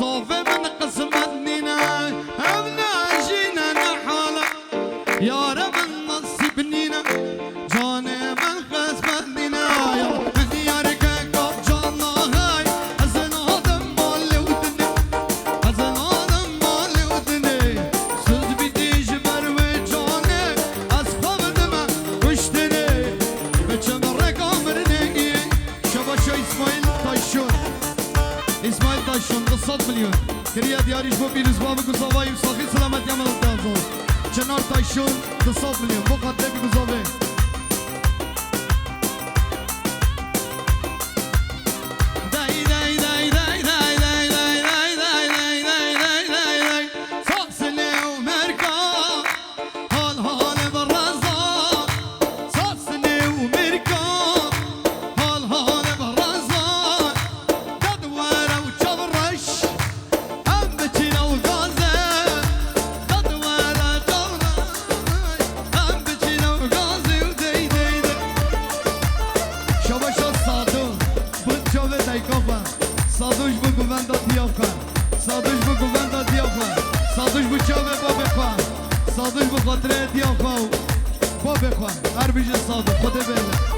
صوفي من قسمتنا أبنا جينا نحالة يا رب نصيبنينا جاني من قسمتنا يا ركاك جانا هاي أزن آدم مالي ودني أزن آدم مالي ودني سوز بيديش مروي جاني أسخب دمه وشتني بچم رقامرني شباشا إسماعيل تايشون إسماعيل تايشون 200 مليون كريا دياريش بو بيروز بابا كوزاوي وصاخي سلامت يامل الدازو چنار تايشون 200 مليون بو خاطر بكوزاوي Saduş bu guvenda diyafka Saduş bu guvenda diyafka Saduş bu çave babekwa Saduş bu khatre diyafka babekwa Her bir şey saduş Kode böyle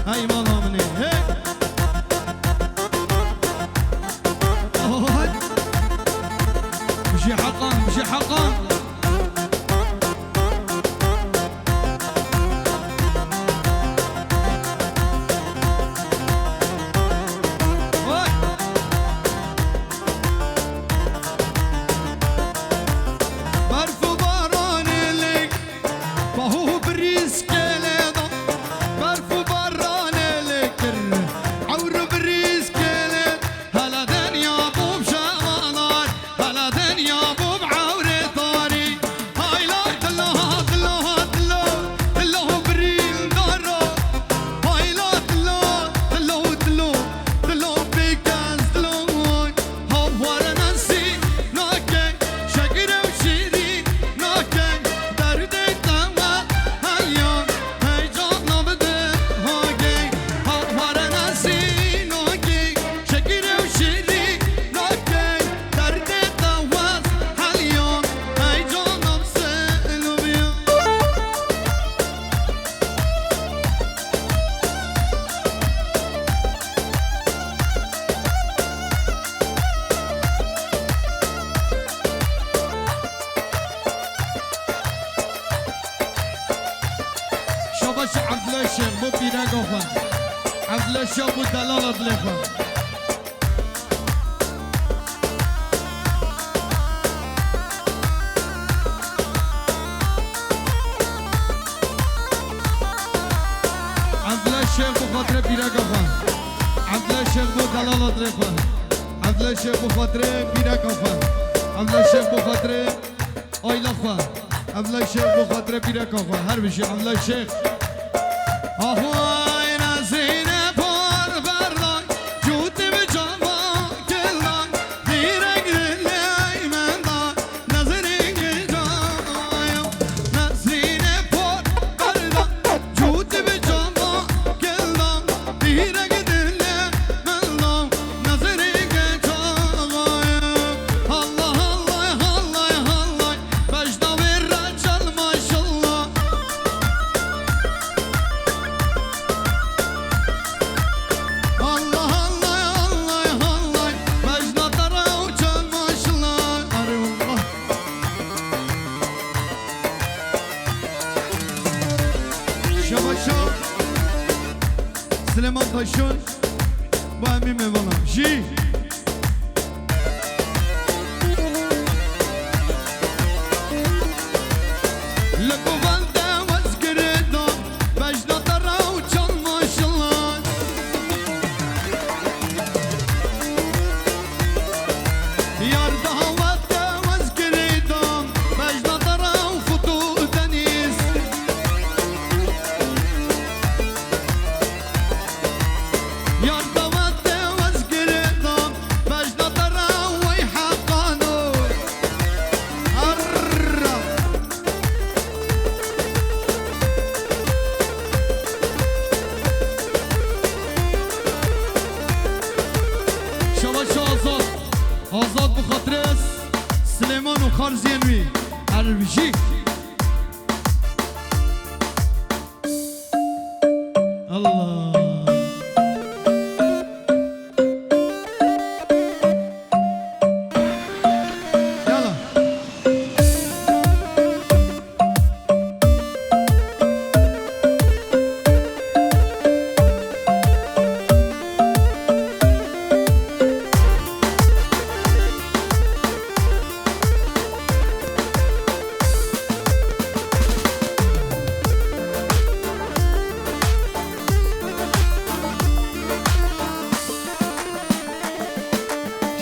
Ay malam عبد الشاب ودلالة ضليفة عبد الشيخ بخاطر بيرقفة عبد الشيخ ودلالة ضليفة عبد الشيخ بخاطر بيرقفة عبد الشيخ بخاطر آيلخة عبد الشيخ بخاطر بيرقفة هر بشي عبد الشيخ آهوای نزینه پر بردای جوتی به جاما کلای دیرک دلی من دای نزینه جایم نزینه پر بردای جوتی به جاما کلای دیرک دلی من دای نزینه جایم الله الله الله الله بجدا bir racel maşallah Süleyman Taşın bu emin mevalam Ji Lekuvelde vazgirida Bejda dara uçan maşallah Yar daha vadde vazgirida Bejda dara futu deniz Yar da vadde vazgirida Bejda dara vayha qanu Arra Şavaş Azad Azad bu xatres Süleyman u Xarziyenvi Ervişi Allah Yala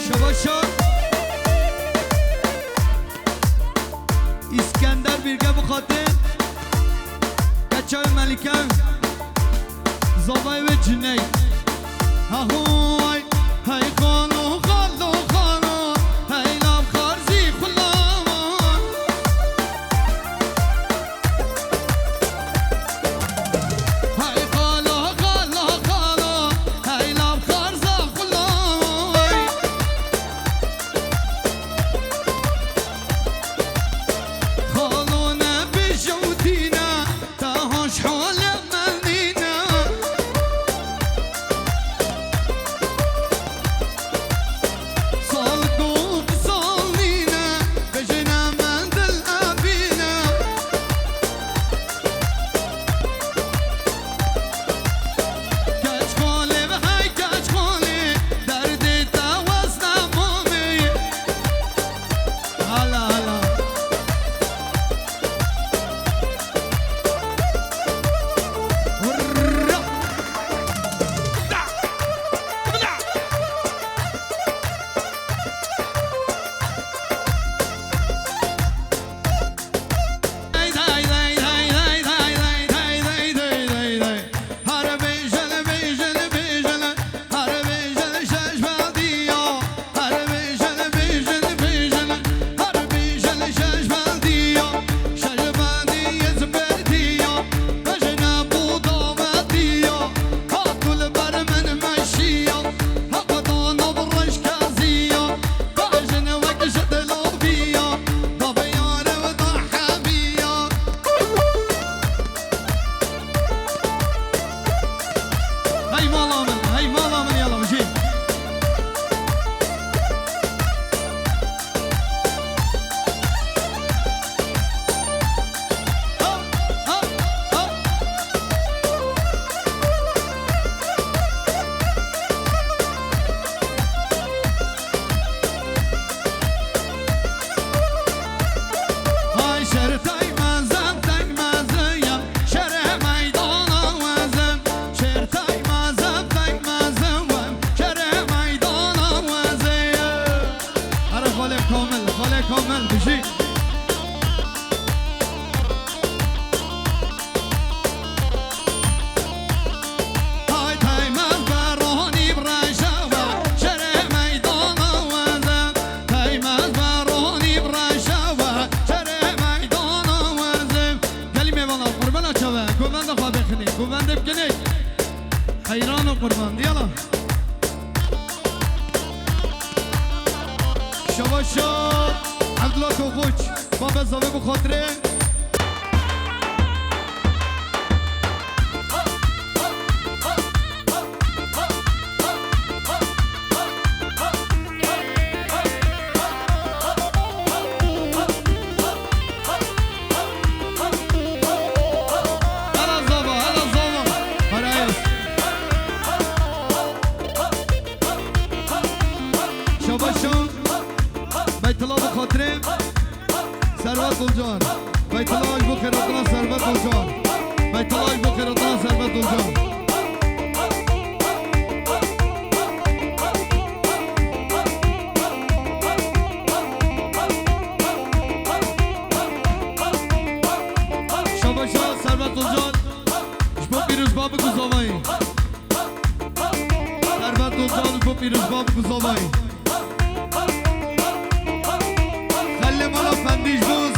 Şavaşa İskender Birge bu kadın Geçev Melikev Zavay ve Cüneyt Hahuay Hey kanu kanu kanu Hey lav karzi kullama Hey kala kala kala Hey lav karza kullama خالونا بجودينا تهوش حول مالينا يلا شباشا عبدالله کوخوچ بابا زاوه بخاطره ثروت گلجان بیت الله بو خیراتنا ثروت گلجان بیت الله بو خیراتنا ثروت گلجان شاباشا ثروت گلجان شبو پیروز باب گزاوایی ثروت گلجان شبو پیروز باب گزاوایی خلی مالا فندیش بوز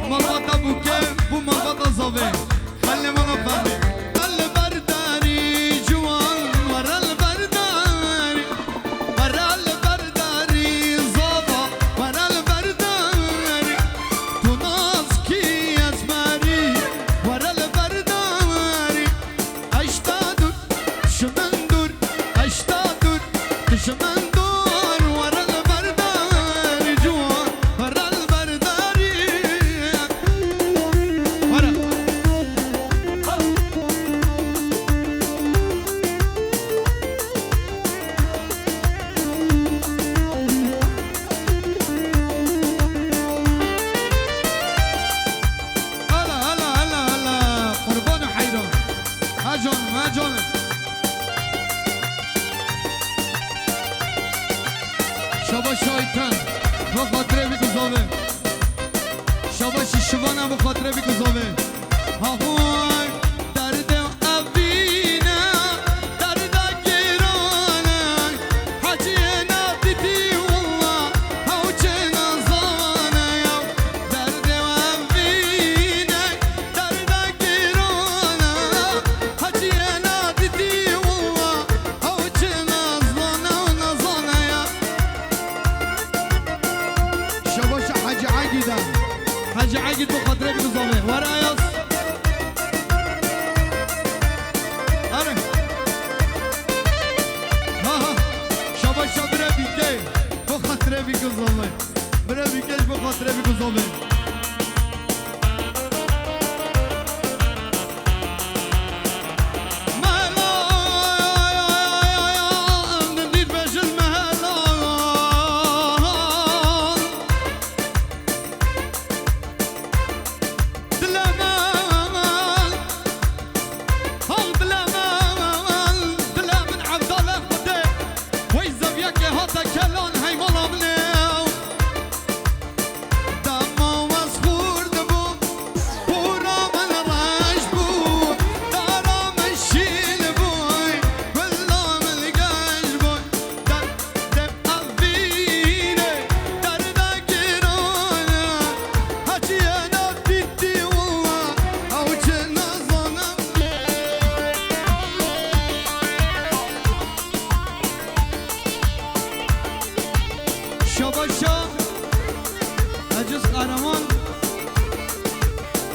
مالباتا بوکه بو مالباتا زاوه خلی مالا فندیش البرداری جوان ور البرداری ور البرداری زاوا ور البرداری تو ناز کی اسمری ور البرداری اشتا دور شمن دور اشتا دور شمن شاباش شایتن و خاطره بی گذابه شاباشی شوانم و خاطره بی گذابه هاهوی درد اوینه درد گیرانه حجی نبیدی والله هاوچه نزانه درد اوینه درد گیرانه حجی نبیدی والله هاوچه نزانه و نزانه شباش حاج عاقدة حاج عاقد بخاطرك نظامي ورايص أنا ها شباش برا بيكي بخاطرك نظامي برا بيكيش بخاطرك نظامي شاباشا عجز قهرمان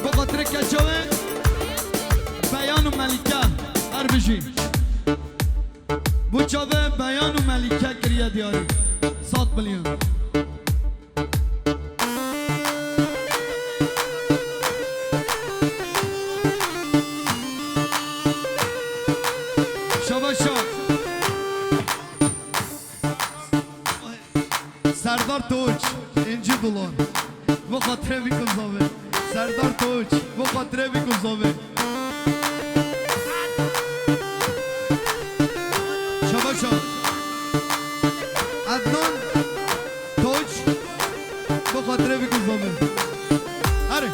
بخاطر کجاوه بیان و ملیکه هر بشی بو چاوه بیان و ملیکه کریه دیاری 100 میلیون شاباشا سردار توچ اینجی دولان و خاطره بی گذابه سردار توچ و خاطره بی گذابه شباشا عدنان توچ و خاطره بی گذابه هره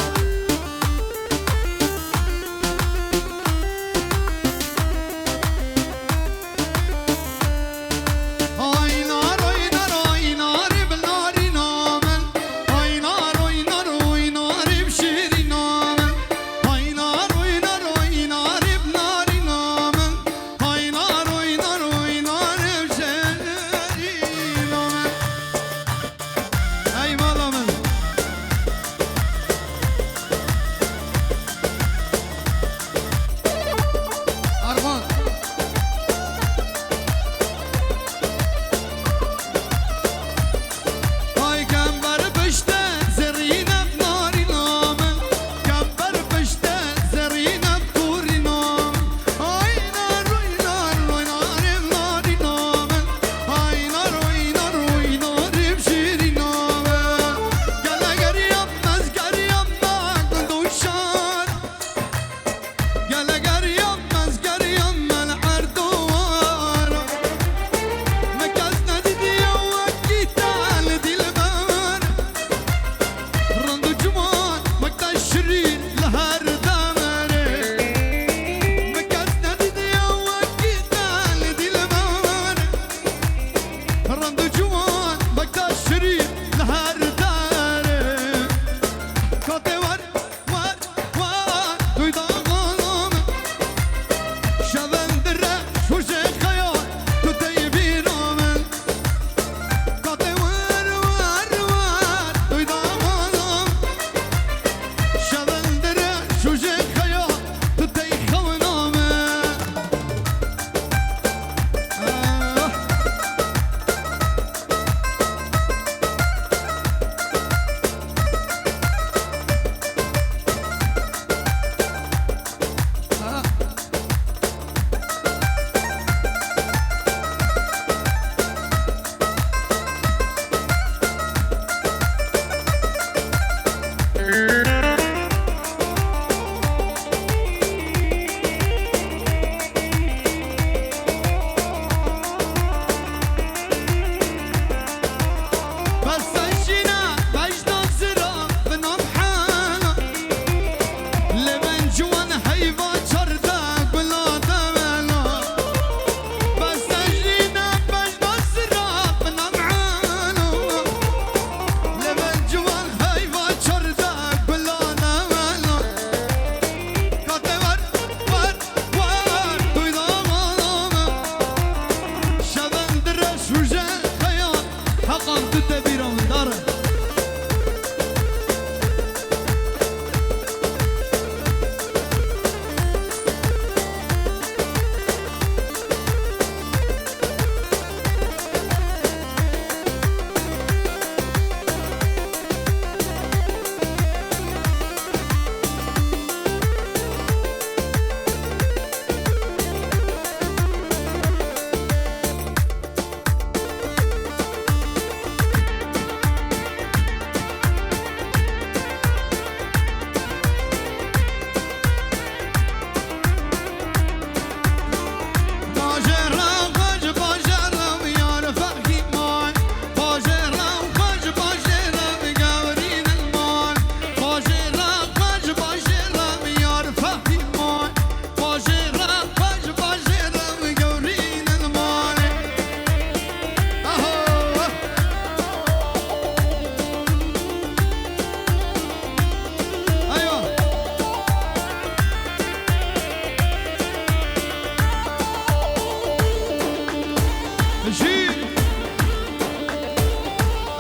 جي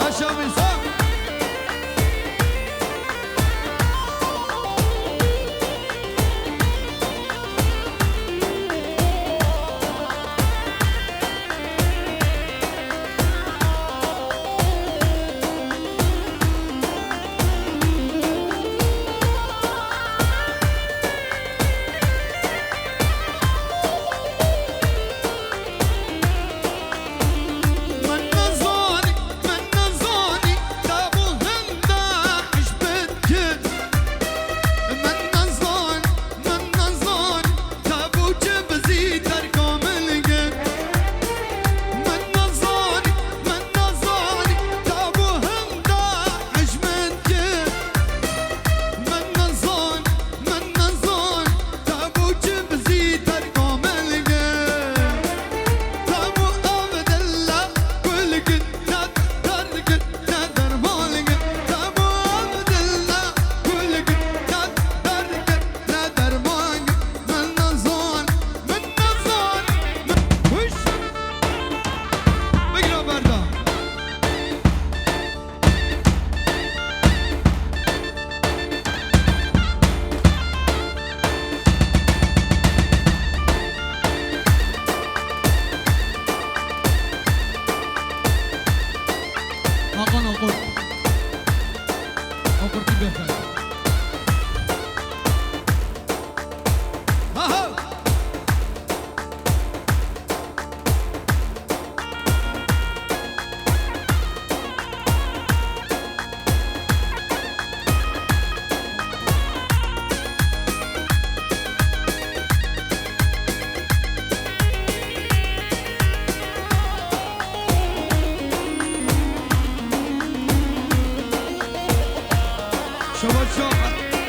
اشا ميساق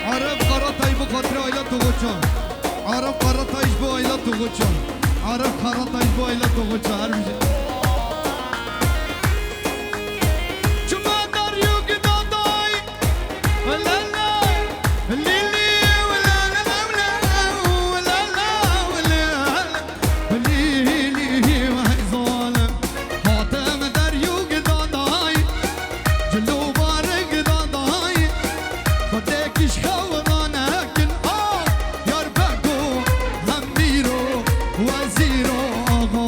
عرب قراتاي بخاطر عائلة توغوچان عرب قراتايش بو عائلة توغوچان عرب قراتايش بو عائلة توغوچان هر میشه چما داریو که دادای ولا لا لیلی ولا لا ولا لا ولا لیلی وای ظالم حاتم داریو که دادای جلو بارک دادای خودکش خورانکن یار بگو هم میرو وزیر آقا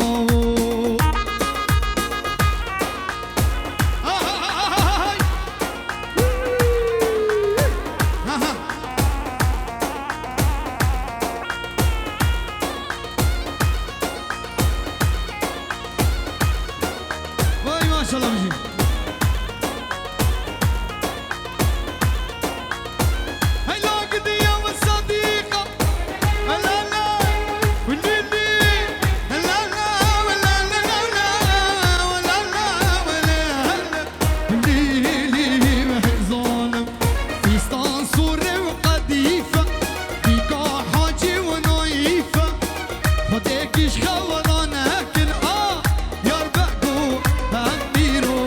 وای ماشاءالله میشی خودکش خورانکن یار بگو هم میرو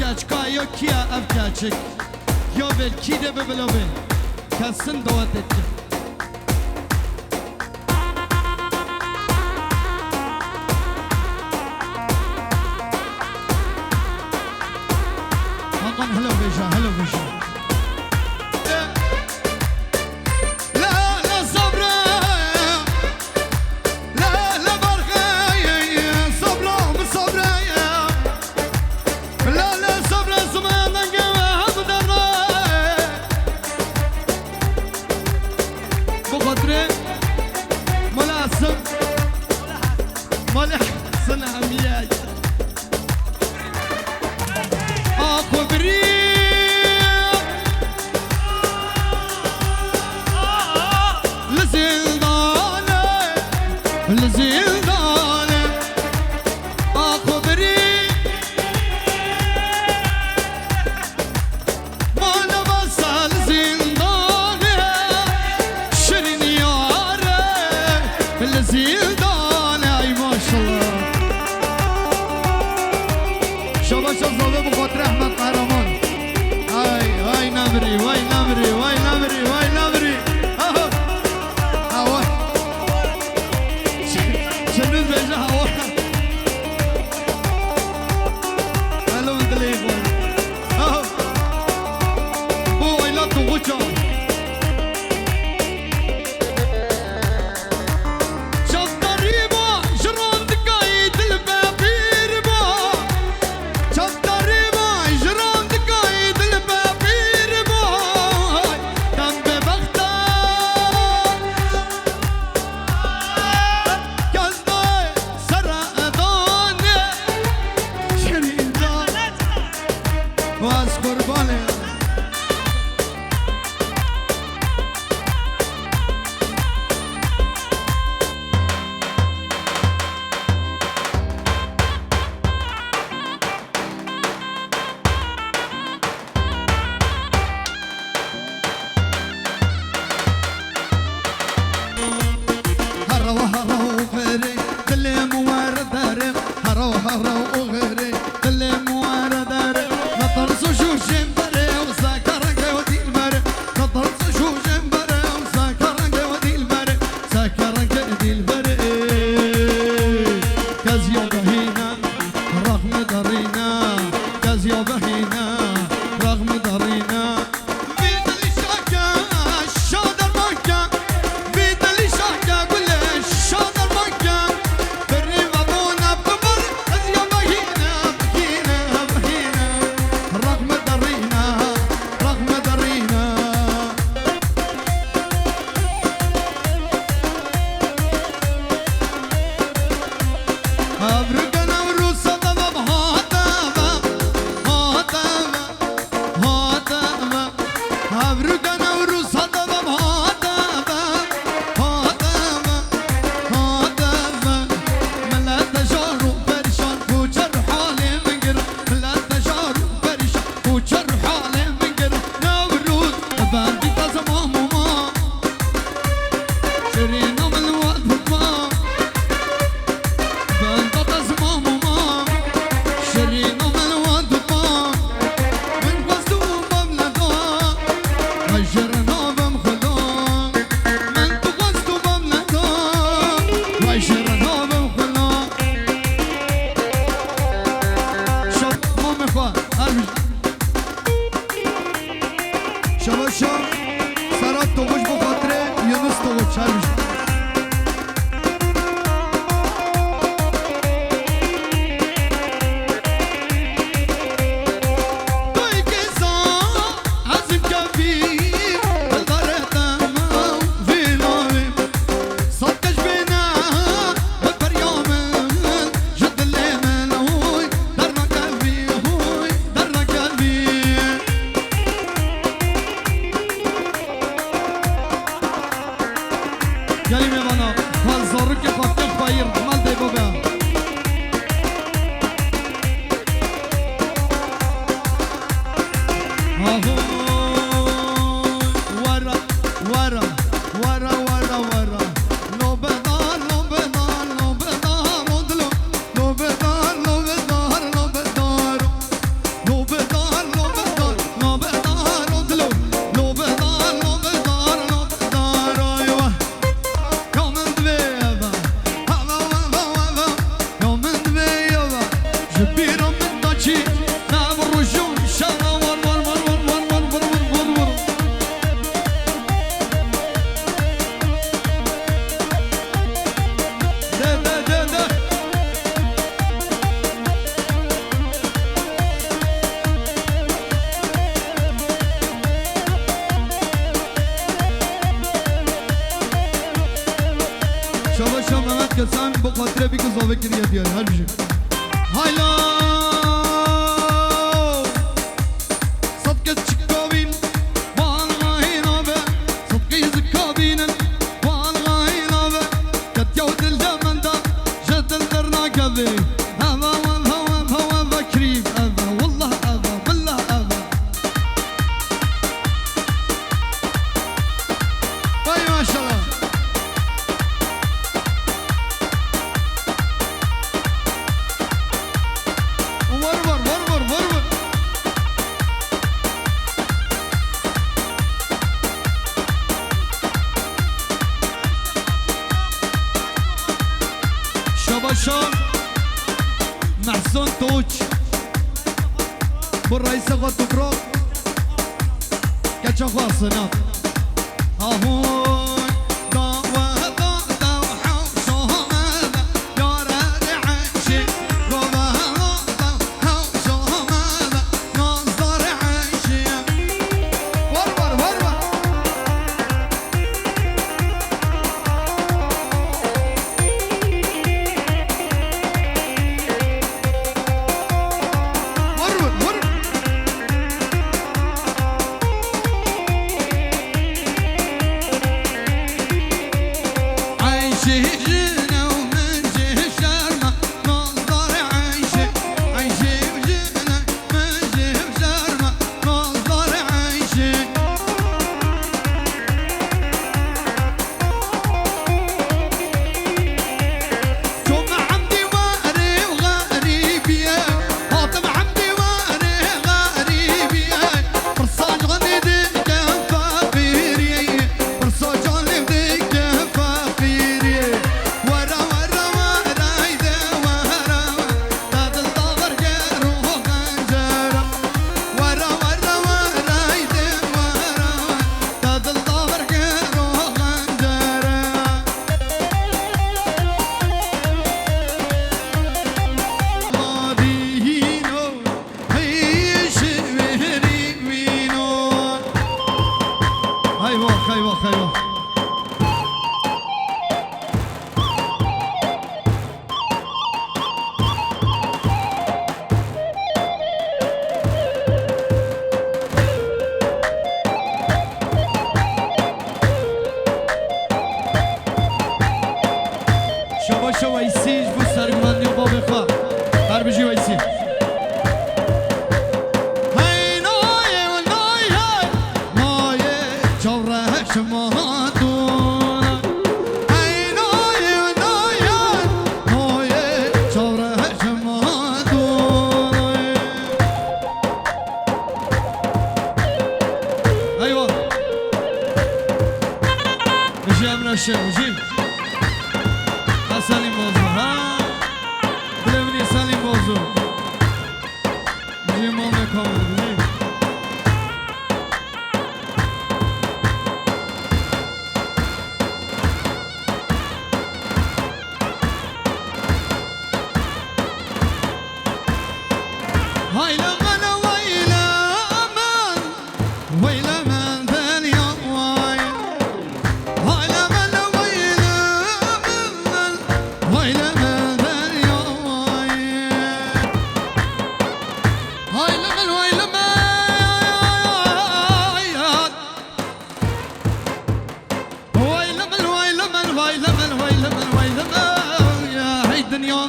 کچکا یا کیا اب کچک یا بل کی ده ببلا بل کسن دوات اتجه هاقان هلو بيشا هلو بيشا No, but خاطره بگو زاوه کنیه دیاری هر بشه هایلا صدقه چکابین والغاهی نابه صدقه زکابین والغاهی نابه کتیو دل جمن دا جدل در ناکبه هوا کریم هوا والله هوا بالله هوا وای ماشالله شباشان محسن توج بالرئيس غطو برو كاتشا خواصنات هاهون ضاوة ضاوة وحوشو ماذا يا رادي عيشي روضة ضاوة وحوشو ماذا نصدر عيشي ورور خيوة شباشا ويسيج بو سرگمندی و باب خواه هر بجی ويسي جيب سالم بوزو ها بلوني سالم بوزو جيب ما مكمل هاي لما ويلا من ثاني واي هاي لما ويلا من ثاني واي هاي لما يا هاي الدنيا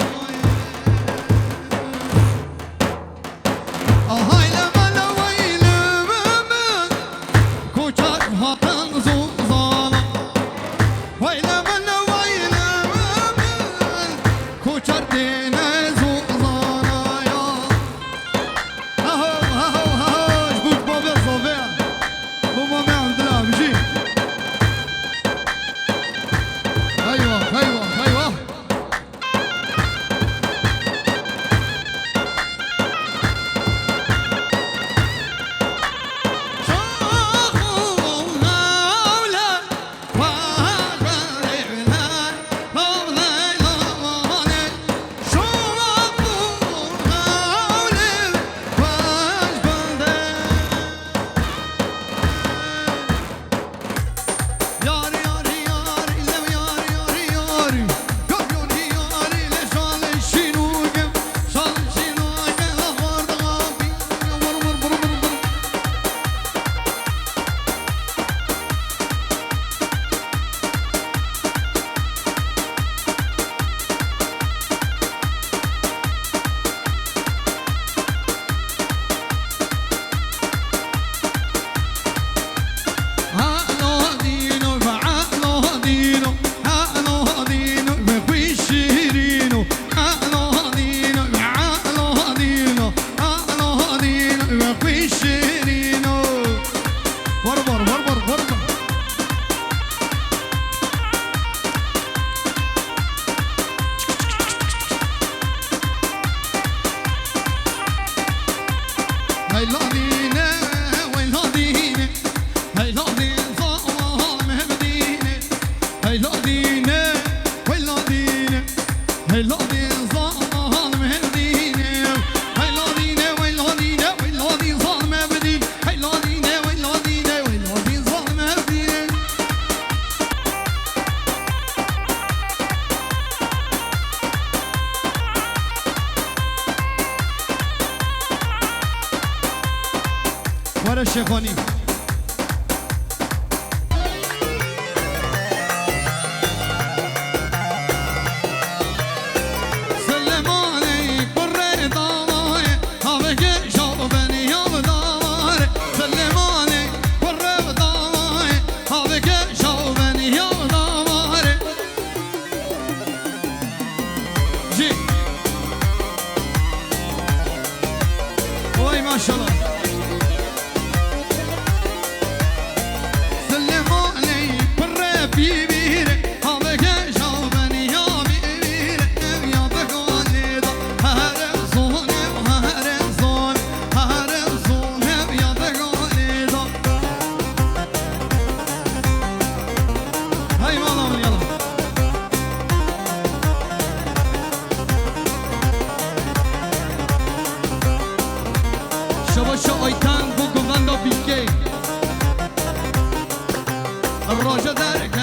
ورا الشيخوني ما شاء الله الرجا دارك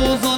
goes on.